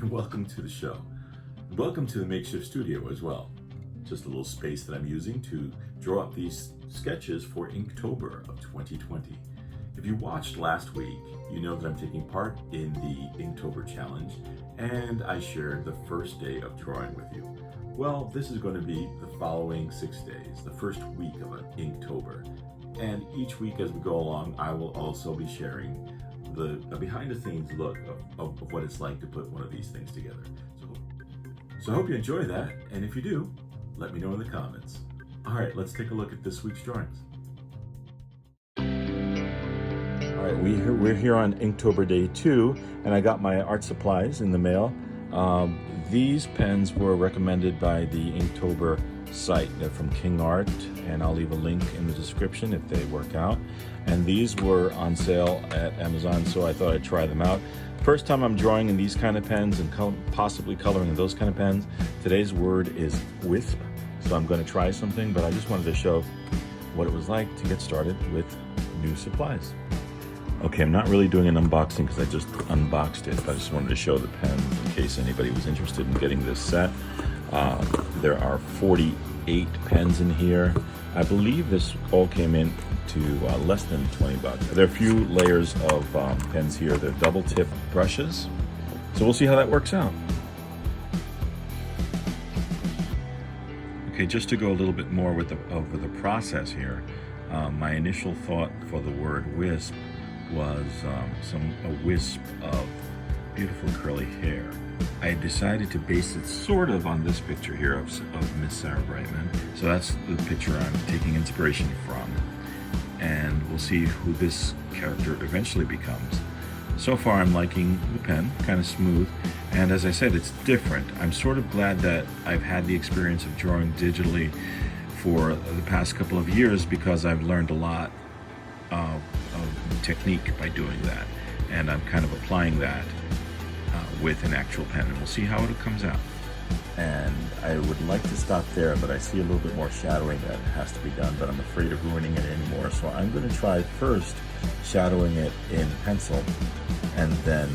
and welcome to the show. Welcome to the makeshift studio as well. Just a little space that I'm using to draw up these sketches for Inktober of 2020. If you watched last week, you know that I'm taking part in the Inktober challenge, and I shared the first day of drawing with you. Well, this is going to be the following 6 days, the first week of Inktober. And each week as we go along, I will also be sharing a behind-the-scenes look of what it's like to put one of these things together. So I hope you enjoy that, and if you do, let me know in the comments. All right, let's take a look at this week's drawings. All right, we're here on Inktober Day 2, and I got my art supplies in the mail. These pens were recommended by the Inktober site. They're from King Art, and I'll leave a link in the description if they work out. And these were on sale at Amazon, so I thought I'd try them out. First time I'm drawing in these kind of pens and possibly coloring in those kind of pens. Today's word is Wisp, so I'm going to try something, but I just wanted to show what it was like to get started with new supplies. Okay, I'm not really doing an unboxing because I just unboxed it, but I just wanted to show the pens in case anybody was interested in getting this set. There are 48 pens in here. I believe this all came in to less than 20 bucks. There are a few layers of pens here. They're double tip brushes. So we'll see how that works out. Okay, just to go a little bit more with over the process here, my initial thought for the word wisp was a wisp of beautiful curly hair. I decided to base it sort of on this picture here of Miss Sarah Brightman. So that's the picture I'm taking inspiration from. And we'll see who this character eventually becomes. So far I'm liking the pen, kind of smooth. And as I said, it's different. I'm sort of glad that I've had the experience of drawing digitally for the past couple of years because I've learned a lot of technique by doing that. And I'm kind of applying that with an actual pen, and we'll see how it comes out. And I would like to stop there, but I see a little bit more shadowing that has to be done, but I'm afraid of ruining it anymore. So I'm going to try first shadowing it in pencil, and then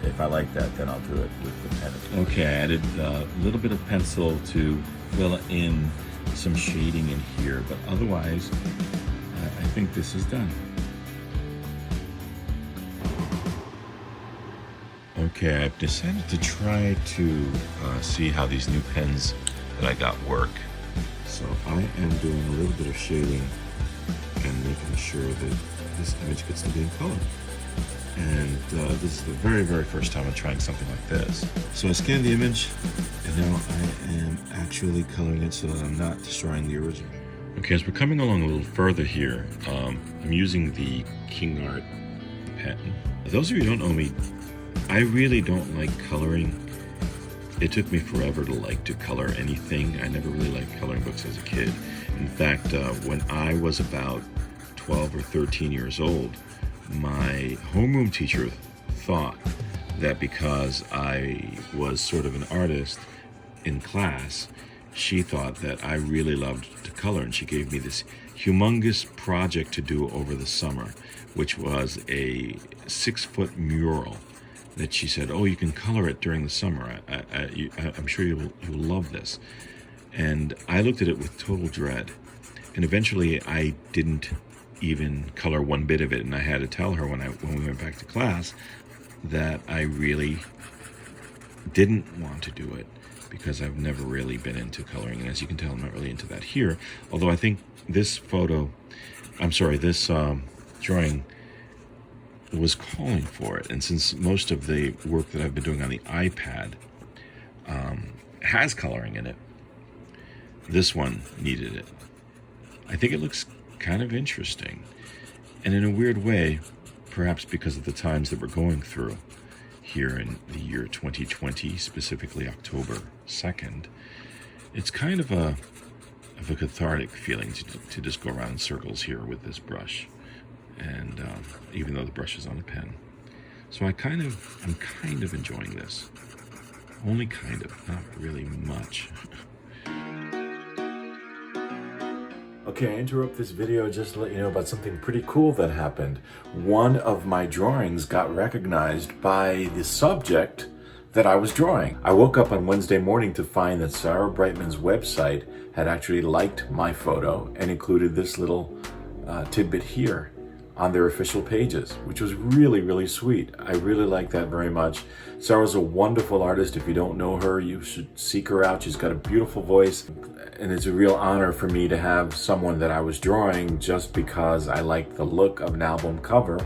if I like that, then I'll do it with the pen. Okay, I added a little bit of pencil to fill in some shading in here, but otherwise, I think this is done. Okay, I've decided to try to see how these new pens that I got work. So I am doing a little bit of shading and making sure that this image gets to be in color. And this is the very, very first time I'm trying something like this. So I scanned the image, and now I am actually coloring it so that I'm not destroying the original. Okay, as we're coming along a little further here, I'm using the King Art pen. Those of you who don't know me, I really don't like coloring. It took me forever to color anything. I never really liked coloring books as a kid. In fact, when I was about 12 or 13 years old, my homeroom teacher thought that because I was sort of an artist in class, she thought that I really loved to color, and she gave me this humongous project to do over the summer, which was a 6-foot mural that she said, oh, you can color it during the summer. I'm sure you'll love this. And I looked at it with total dread. And eventually I didn't even color one bit of it. And I had to tell her when we went back to class that I really didn't want to do it because I've never really been into coloring. And as you can tell, I'm not really into that here. Although I think this drawing was calling for it, and since most of the work that I've been doing on the iPad has coloring in it, this one needed it. I think it looks kind of interesting, and in a weird way, perhaps because of the times that we're going through here in the year 2020, specifically October 2nd, it's kind of a cathartic feeling to just go around in circles here with this brush. And even though the brush is on a pen, so I'm kind of enjoying this. Only kind of, not really much. Okay, I interrupt this video just to let you know about something pretty cool that happened. One of my drawings got recognized by the subject that I was drawing. I woke up on Wednesday morning to find that Sarah Brightman's website had actually liked my photo and included this little tidbit here on their official pages, which was really, really sweet. I really like that very much. Sarah's a wonderful artist. If you don't know her, you should seek her out. She's got a beautiful voice, and it's a real honor for me to have someone that I was drawing just because I like the look of an album cover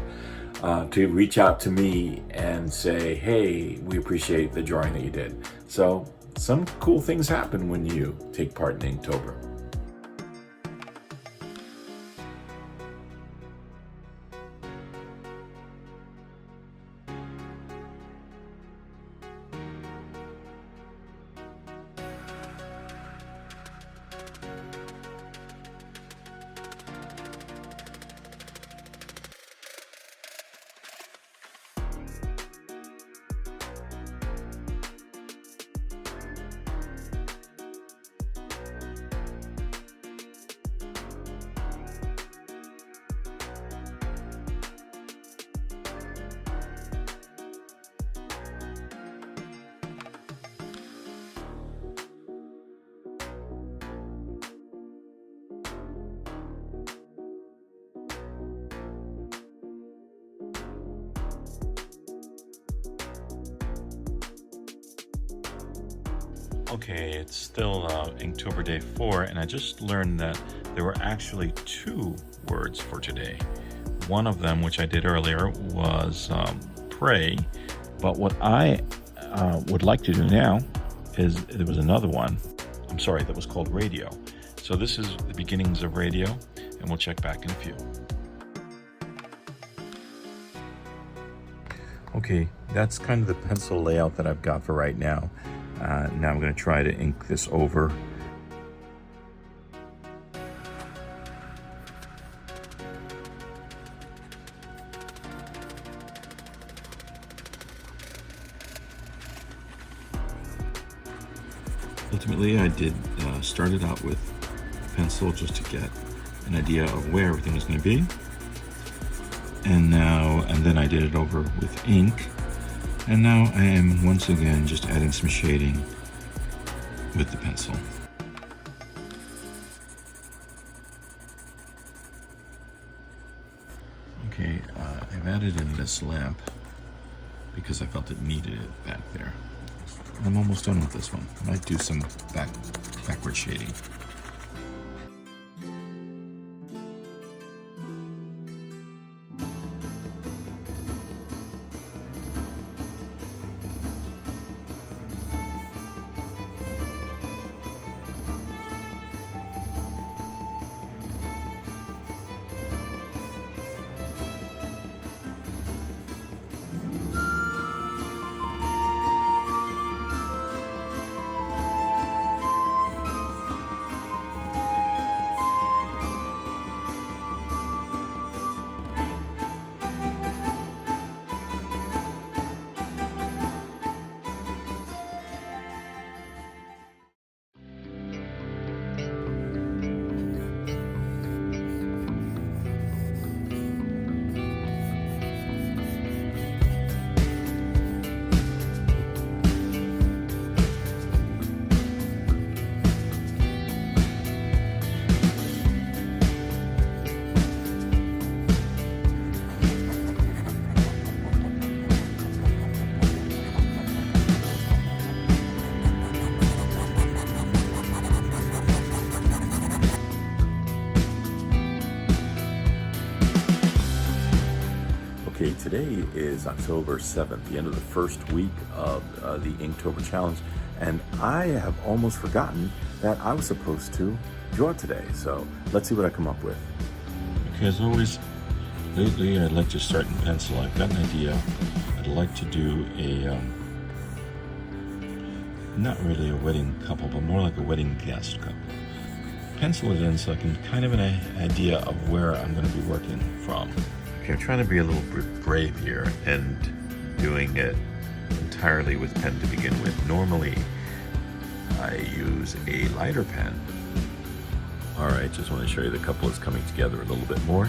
to reach out to me and say, hey, we appreciate the drawing that you did. So some cool things happen when you take part in Inktober. Okay, it's still Inktober day 4, and I just learned that there were actually 2 words for today. One of them, which I did earlier, was pray, but what I would like to do now is, there was another one, that was called radio. So this is the beginnings of radio, and we'll check back in a few. Okay, that's kind of the pencil layout that I've got for right now. Now I'm going to try to ink this over. Ultimately, I did started out with a pencil just to get an idea of where everything was going to be. And then I did it over with ink. And now I am once again just adding some shading with the pencil. Okay, I've added in this lamp because I felt it needed it back there. I'm almost done with this one. I might do some backward shading. Okay, today is October 7th, the end of the first week of the Inktober challenge, and I have almost forgotten that I was supposed to draw today, so let's see what I come up with. Okay, as always, lately I'd like to start in pencil. I've got an idea. I'd like to do a, not really a wedding couple, but more like a wedding guest couple. Pencil it in so I can kind of an idea of where I'm going to be working from. Okay, I'm trying to be a little brave here and doing it entirely with pen to begin with. Normally, I use a lighter pen All right, just want to show you the couple is coming together a little bit more.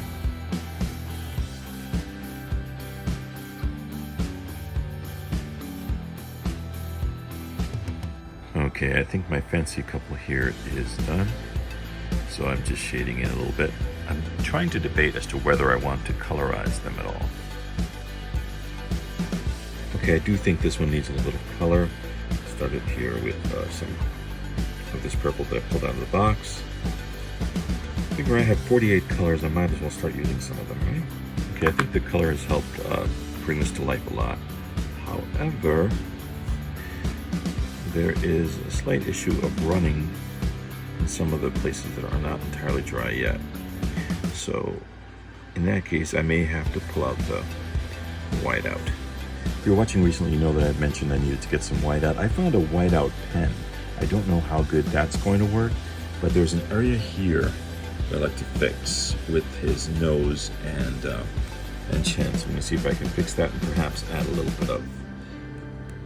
Okay, I think my fancy couple here is done. So I'm just shading in a little bit. I'm trying to debate as to whether I want to colorize them at all. Okay, I do think this one needs a little color. Started here with some of this purple that I pulled out of the box. I figure I have 48 colors, I might as well start using some of them, right? Okay, I think the color has helped bring this to life a lot. However, there is a slight issue of running in some of the places that are not entirely dry yet. So in that case, I may have to pull out the whiteout. If you're watching recently, you know that I've mentioned I needed to get some whiteout. I found a whiteout pen. I don't know how good that's going to work, but there's an area here that I like to fix with his nose and chin. So I'm gonna see if I can fix that and perhaps add a little bit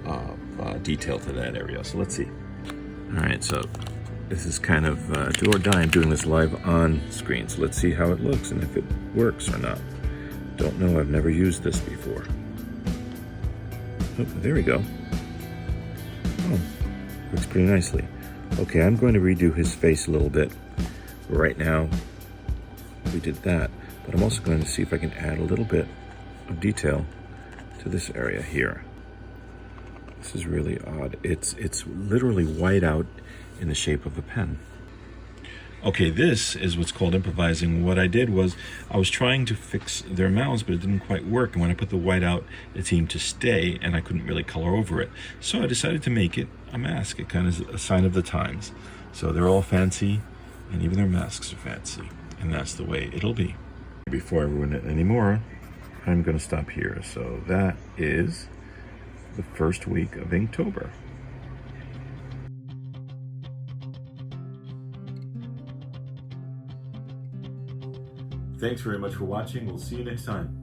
of detail to that area. So let's see. All right, so this is kind of do or die. I'm doing this live on screen, so let's see how it looks and if it works or not. Don't know, I've never used this before. Oh, there we go. Oh, works pretty nicely. Okay, I'm going to redo his face a little bit. Right now, we did that, but I'm also going to see if I can add a little bit of detail to this area here. This is really odd. It's literally white out in the shape of a pen. Okay, this is what's called improvising. What I did was I was trying to fix their mouths, but it didn't quite work. And when I put the white out, it seemed to stay, and I couldn't really color over it. So I decided to make it a mask. It kind of is a sign of the times. So they're all fancy, and even their masks are fancy. And that's the way it'll be. Before I ruin it anymore, I'm going to stop here. So that is the first week of Inktober. Thanks very much for watching. We'll see you next time.